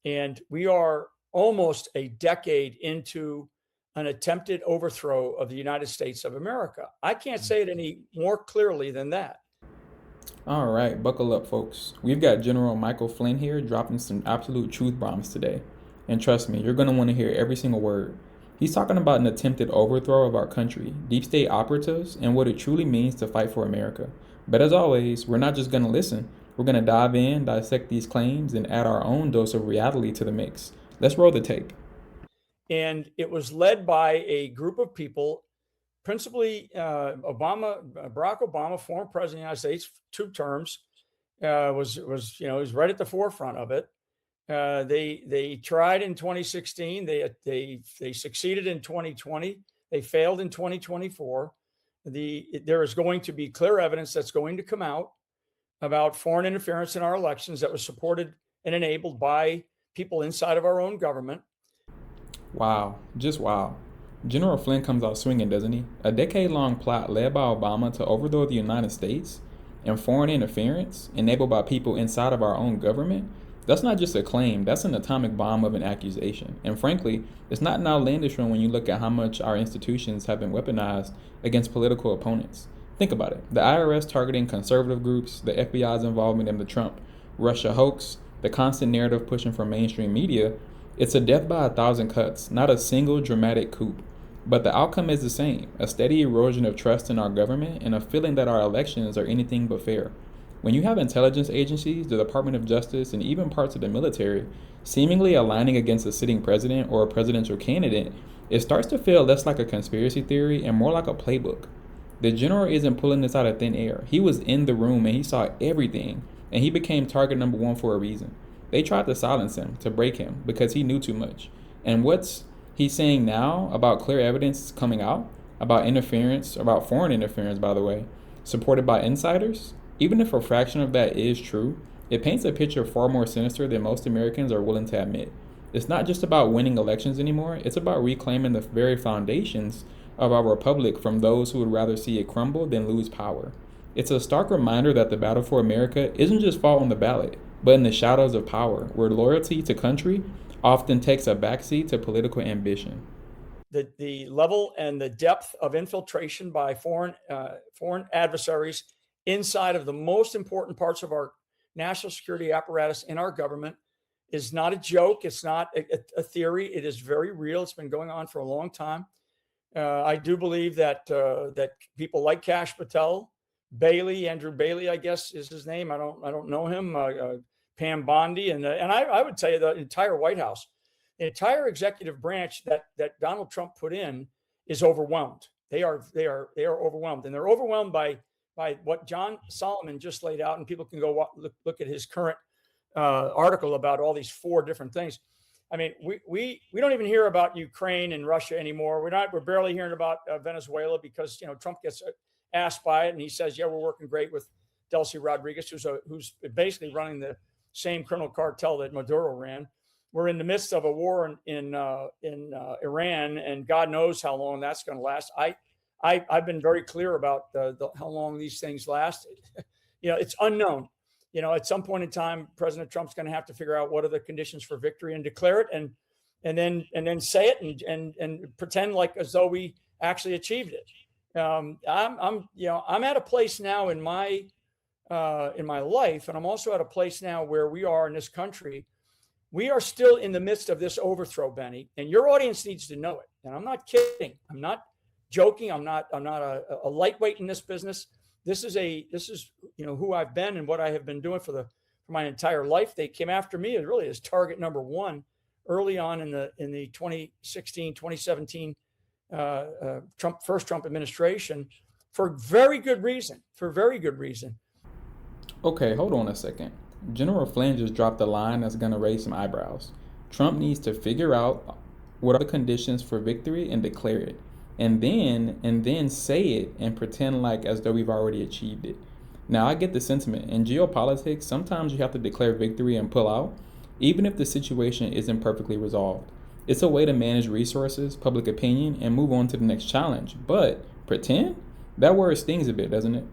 And we are almost a decade into an attempted overthrow of the United States of America. I can't say it any more clearly than that. All right, buckle up, folks. We've got General Michael Flynn here dropping some absolute truth bombs today. And trust me, you're going to want to hear every single word. He's talking about an attempted overthrow of our country, deep state operatives, and what it truly means to fight for America. But as always, we're not just going to listen. We're going to dive in, dissect these claims, and add our own dose of reality to the mix. Let's roll the tape. And it was led by a group of people, principally Barack Obama, former president of the United States, 2 terms, was right at the forefront of it. They tried in 2016. They succeeded in 2020. They failed in 2024. There is going to be clear evidence that's going to come out about foreign interference in our elections that was supported and enabled by people inside of our own government. Wow, just wow. General Flynn comes out swinging, doesn't he? A decade-long plot led by Obama to overthrow the United States and foreign interference enabled by people inside of our own government. That's not just a claim, that's an atomic bomb of an accusation. And frankly, it's not an outlandish one when you look at how much our institutions have been weaponized against political opponents. Think about it. The IRS targeting conservative groups, the FBI's involvement in the Trump Russia hoax, the constant narrative pushing from mainstream media. It's a death by 1,000 cuts, not a single dramatic coup. But the outcome is the same, a steady erosion of trust in our government and a feeling that our elections are anything but fair. When you have intelligence agencies, the Department of Justice, and even parts of the military seemingly aligning against a sitting president or a presidential candidate, it starts to feel less like a conspiracy theory and more like a playbook. The general isn't pulling this out of thin air. He was in the room and he saw everything, and he became target number one for a reason. They tried to silence him, to break him, because he knew too much. And what's he's saying now about clear evidence coming out, about interference, about foreign interference, by the way, supported by insiders? Even if a fraction of that is true, it paints a picture far more sinister than most Americans are willing to admit. It's not just about winning elections anymore, it's about reclaiming the very foundations of our republic from those who would rather see it crumble than lose power. It's a stark reminder that the battle for America isn't just fought on the ballot, but in the shadows of power, where loyalty to country often takes a backseat to political ambition. The level and the depth of infiltration by foreign adversaries inside of the most important parts of our national security apparatus in our government is not a joke. It's not a theory. It is very real. It's been going on for a long time. I do believe that people like Kash Patel, Andrew Bailey, I guess is his name. I don't know him. Pam Bondi, and I would tell you the entire White House, the entire executive branch that Donald Trump put in is overwhelmed. They are overwhelmed, and they're overwhelmed by what John Solomon just laid out. And people can go look at his current article about all these 4 different things. I mean, we don't even hear about Ukraine and Russia anymore. We're barely hearing about Venezuela because Trump gets asked by it, and he says, "Yeah, we're working great with Delcy Rodriguez, who's basically running the same criminal cartel that Maduro ran." We're in the midst of a war in Iran, and God knows how long that's going to last. I've been very clear about how long these things last. It's unknown. At some point in time, President Trump's going to have to figure out what are the conditions for victory and declare it, and then say it and pretend like as though we actually achieved it. I'm at a place now in my life, and I'm also at a place now where we are in this country. We are still in the midst of this overthrow, Benny, and your audience needs to know it. And I'm not kidding. I'm not joking. I'm not a lightweight in this business. This is who I've been and what I have been doing for my entire life. They came after me as target number one early on in the 2016, 2017 Trump administration for very good reason. Okay, hold on a second. General Flynn just dropped a line that's going to raise some eyebrows. Trump needs to figure out what are the conditions for victory and declare it. And then say it and pretend like as though we've already achieved it. Now, I get the sentiment. In geopolitics, sometimes you have to declare victory and pull out, even if the situation isn't perfectly resolved. It's a way to manage resources, public opinion, and move on to the next challenge. But pretend? That word stings a bit, doesn't it?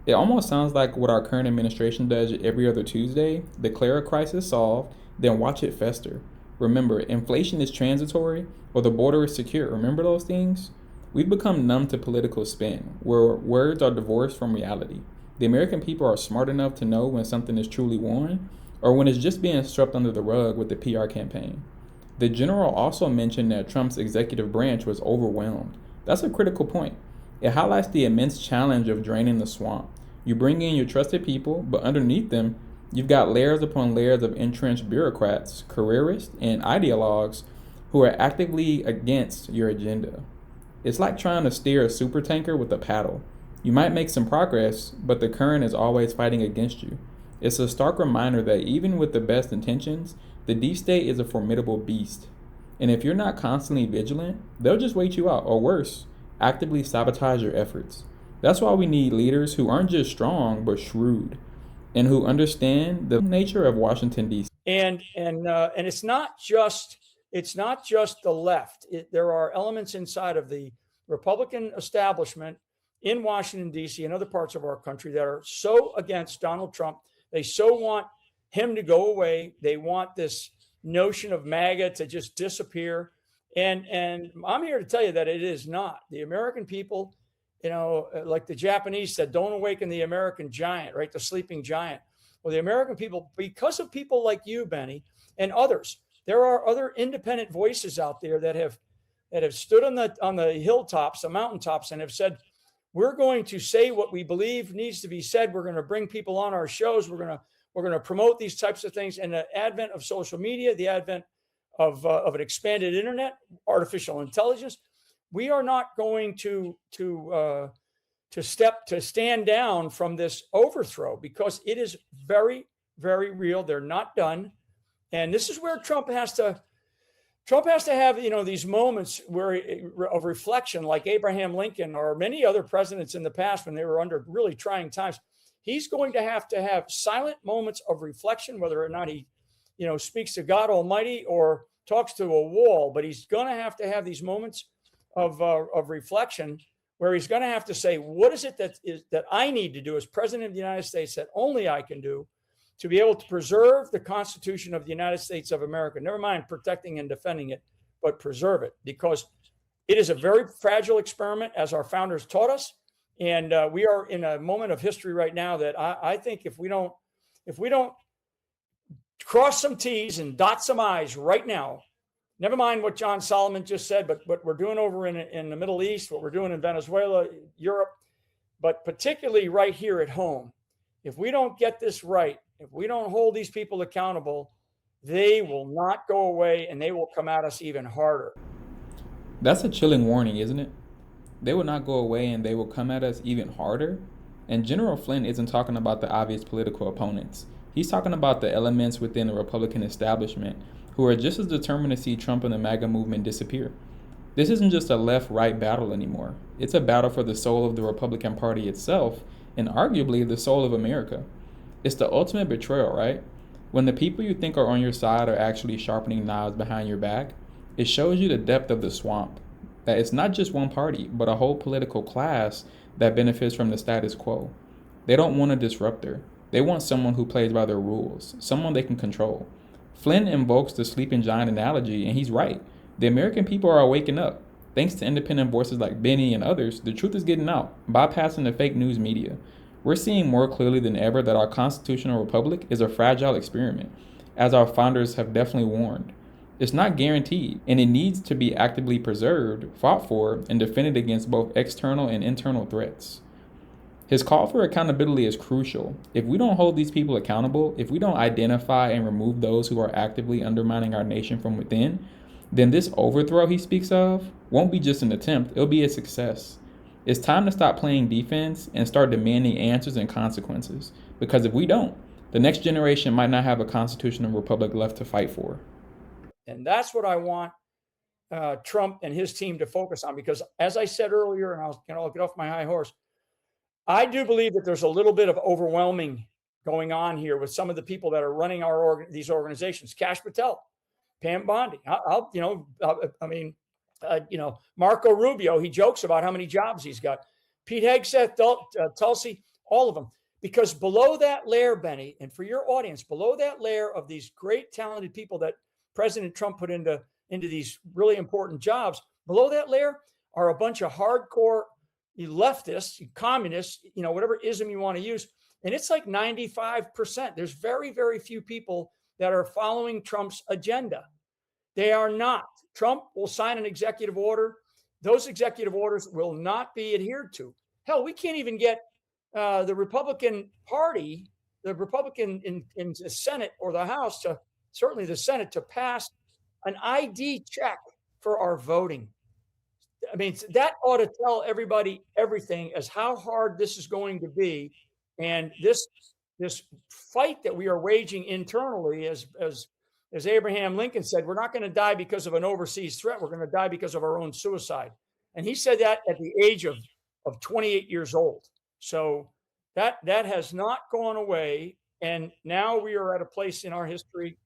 It almost sounds like what our current administration does every other Tuesday: declare a crisis solved, then watch it fester. Remember, inflation is transitory or the border is secure. Remember those things? We've become numb to political spin, where words are divorced from reality. The American people are smart enough to know when something is truly won or when it's just being swept under the rug with the PR campaign. The general also mentioned that Trump's executive branch was overwhelmed. That's a critical point. It highlights the immense challenge of draining the swamp. You bring in your trusted people, but underneath them, you've got layers upon layers of entrenched bureaucrats, careerists, and ideologues who are actively against your agenda. It's like trying to steer a supertanker with a paddle. You might make some progress, but the current is always fighting against you. It's a stark reminder that even with the best intentions, the deep state is a formidable beast. And if you're not constantly vigilant, they'll just wait you out, or worse, actively sabotage your efforts. That's why we need leaders who aren't just strong, but shrewd, and who understand the nature of Washington, D.C. And it's not just the left. There are elements inside of the Republican establishment in Washington, D.C. and other parts of our country that are so against Donald Trump. They so want him to go away. They want this notion of MAGA to just disappear. And I'm here to tell you that it is not. The American people, like the Japanese said, don't awaken the American giant, right? The sleeping giant. Well, the American people, because of people like you, Benny, and others, there are other independent voices out there that have stood on the hilltops, the mountaintops, and have said, we're going to say what we believe needs to be said. We're going to bring people on our shows. We're going to promote these types of things. And the advent of social media, the advent of an expanded internet, artificial intelligence, we are not going to stand down from this overthrow, because it is very, very real. They're not done. And this is where Trump has to have, these moments of reflection, like Abraham Lincoln or many other presidents in the past when they were under really trying times. He's going to have silent moments of reflection, whether or not he, speaks to God Almighty or talks to a wall. But he's going to have these moments of reflection where he's going to have to say, what is it that I need to do as president of the United States that only I can do to be able to preserve the Constitution of the United States of America? Never mind protecting and defending it, but preserve it, because it is a very fragile experiment, as our founders taught us. And we are in a moment of history right now that I think if we don't cross some T's and dot some I's right now, never mind what John Solomon just said, but what we're doing over in the Middle East, what we're doing in Venezuela, Europe, but particularly right here at home, if we don't get this right, if we don't hold these people accountable, they will not go away, and they will come at us even harder. That's a chilling warning, isn't it? They will not go away, and they will come at us even harder. And General Flynn isn't talking about the obvious political opponents. He's talking about the elements within the Republican establishment who are just as determined to see Trump and the MAGA movement disappear. This isn't just a left-right battle anymore. It's a battle for the soul of the Republican Party itself, and arguably the soul of America. It's the ultimate betrayal, right? When the people you think are on your side are actually sharpening knives behind your back, it shows you the depth of the swamp. That it's not just one party, but a whole political class that benefits from the status quo. They don't want a disruptor. They want someone who plays by their rules, someone they can control. Flynn invokes the sleeping giant analogy, and he's right. The American people are waking up. Thanks to independent voices like Benny and others, the truth is getting out, bypassing the fake news media. We're seeing more clearly than ever that our constitutional republic is a fragile experiment, as our founders have definitely warned. It's not guaranteed, and it needs to be actively preserved, fought for, and defended against both external and internal threats. His call for accountability is crucial. If we don't hold these people accountable, if we don't identify and remove those who are actively undermining our nation from within, then this overthrow he speaks of won't be just an attempt, it'll be a success. It's time to stop playing defense and start demanding answers and consequences. Because if we don't, the next generation might not have a constitutional republic left to fight for. And that's what I want Trump and his team to focus on. Because as I said earlier, and I'll get off my high horse, I do believe that there's a little bit of overwhelming going on here with some of the people that are running these organizations. Kash Patel, Pam Bondi. Marco Rubio, he jokes about how many jobs he's got. Pete Hegseth, Tulsi, all of them. Because below that layer, Benny, and for your audience, below that layer of these great talented people that President Trump put into these really important jobs, below that layer are a bunch of hardcore leftists, communists, whatever ism you want to use. And it's like 95%. There's very, very few people that are following Trump's agenda. They are not. Trump will sign an executive order. Those executive orders will not be adhered to. Hell, we can't even get the Republican Party, the Republican in the Senate or the House, certainly the Senate, to pass an ID check for our voting. I mean, that ought to tell everybody everything as how hard this is going to be. And this fight that we are waging internally, as Abraham Lincoln said, we're not going to die because of an overseas threat. We're going to die because of our own suicide. And he said that at the age of 28 years old. So that has not gone away. And now we are at a place in our history,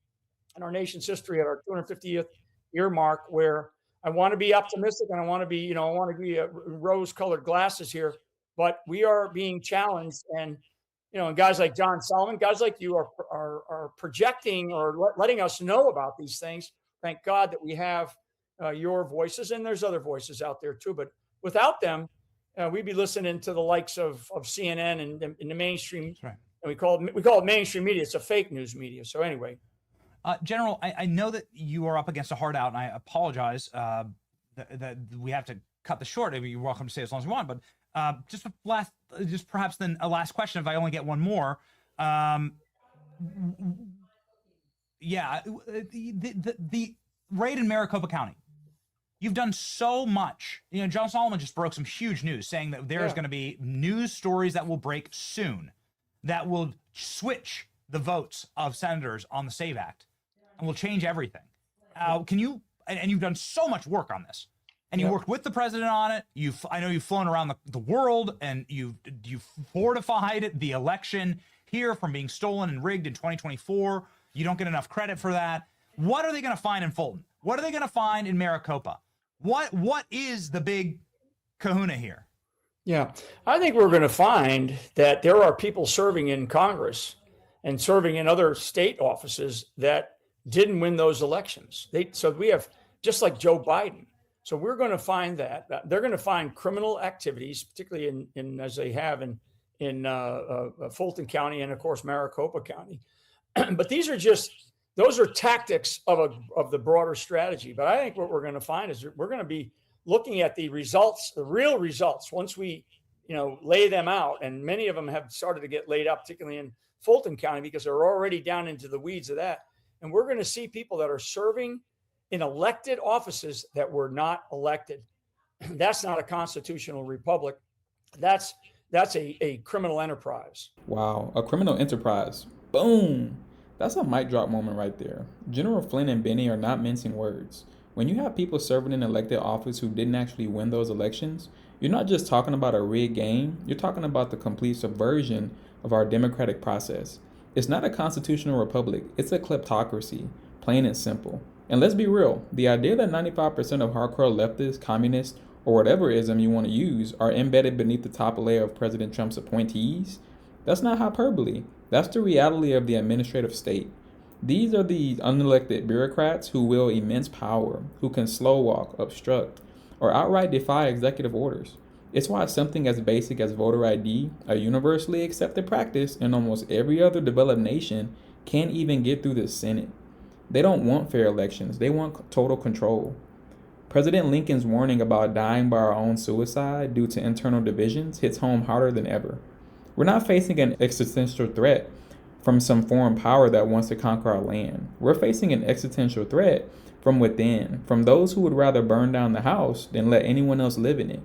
in our nation's history, at our 250th year mark, where I want to be optimistic and I want to be, rose-colored glasses here, but we are being challenged. And, and guys like John Solomon, guys like you are projecting or letting us know about these things. Thank God that we have your voices, and there's other voices out there too. But without them, we'd be listening to the likes of CNN and the mainstream. That's right. And we call it mainstream media. It's a fake news media. So anyway. General, I know that you are up against a hard out, and I apologize that we have to cut this short. You're welcome to stay as long as you want, but just perhaps then a last question, if I only get one more. The raid in Maricopa County. You've done so much. John Solomon just broke some huge news saying that there's going to be news stories that will break soon that will switch the votes of senators on the SAVE Act and will change everything. Can you, and you've done so much work on this, and you worked with the president on it. I know you've flown around the world, and you've fortified the election here from being stolen and rigged in 2024. You don't get enough credit for that. What are they going to find in Fulton? What are they going to find in Maricopa? What is the big kahuna here? Yeah, I think we're going to find that there are people serving in Congress and serving in other state offices that didn't win those elections. So we have, just like Joe Biden. So we're going to find that they're going to find criminal activities, particularly in as they have in Fulton County and of course Maricopa County. But those are tactics of the broader strategy. But I think what we're going to find is we're going to be looking at the results, the real results, once we lay them out. And many of them have started to get laid out, particularly in Fulton County, because they're already down into the weeds of that. And we're going to see people that are serving in elected offices that were not elected. That's not a constitutional republic. That's a criminal enterprise. Wow, a criminal enterprise. Boom. That's a mic drop moment right there. General Flynn and Benny are not mincing words. When you have people serving in elected office who didn't actually win those elections, you're not just talking about a rigged game, you're talking about the complete subversion of our democratic process. It's not a constitutional republic, it's a kleptocracy, plain and simple. And let's be real, the idea that 95% of hardcore leftists, communists, or whatever ism you want to use are embedded beneath the top layer of President Trump's appointees, that's not hyperbole. That's the reality of the administrative state. These are the unelected bureaucrats who wield immense power, who can slow walk, obstruct, or outright defy executive orders. It's why something as basic as voter ID, a universally accepted practice in almost every other developed nation, can't even get through the Senate. They don't want fair elections. They want total control. President Lincoln's warning about dying by our own suicide due to internal divisions hits home harder than ever. We're not facing an existential threat from some foreign power that wants to conquer our land. We're facing an existential threat from within, from those who would rather burn down the house than let anyone else live in it.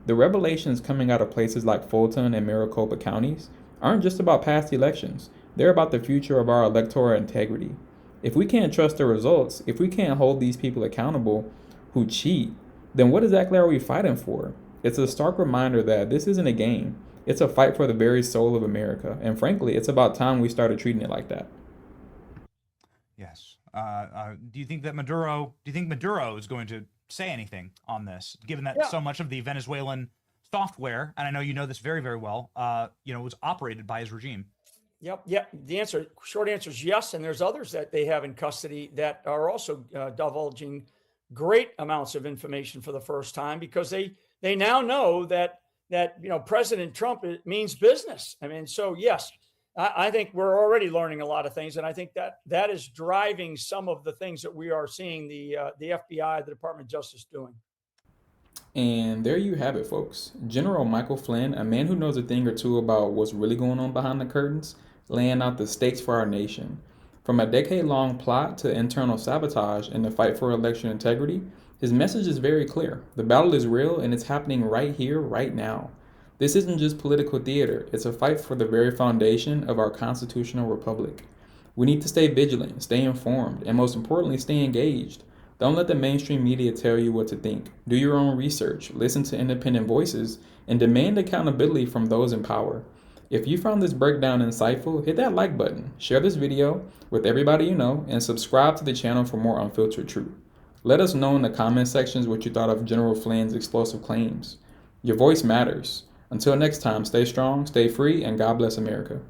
The revelations coming out of places like Fulton and Maricopa counties aren't just about past elections. They're about the future of our electoral integrity. If we can't trust the results, if we can't hold these people accountable who cheat, then what exactly are we fighting for? It's a stark reminder that this isn't a game. It's a fight for the very soul of America. And frankly, it's about time we started treating it like that. Yes. Do you think Maduro is going to say anything on this, given that so much of the Venezuelan software, and I know you know this very, very well, was operated by his regime. Yep. Yeah. Short answer is yes. And there's others that they have in custody that are also divulging great amounts of information for the first time, because they now know that President Trump means business. I mean, so yes, I think we're already learning a lot of things, and I think that is driving some of the things that we are seeing the FBI, the Department of Justice, doing. And there you have it, folks. General Michael Flynn, a man who knows a thing or two about what's really going on behind the curtains, laying out the stakes for our nation. From a decade-long plot to internal sabotage in the fight for election integrity, his message is very clear. The battle is real, and it's happening right here, right now. This isn't just political theater. It's a fight for the very foundation of our constitutional republic. We need to stay vigilant, stay informed, and most importantly, stay engaged. Don't let the mainstream media tell you what to think. Do your own research, listen to independent voices, and demand accountability from those in power. If you found this breakdown insightful, hit that like button, share this video with everybody you know, and subscribe to the channel for more unfiltered truth. Let us know in the comment sections what you thought of General Flynn's explosive claims. Your voice matters. Until next time, stay strong, stay free, and God bless America.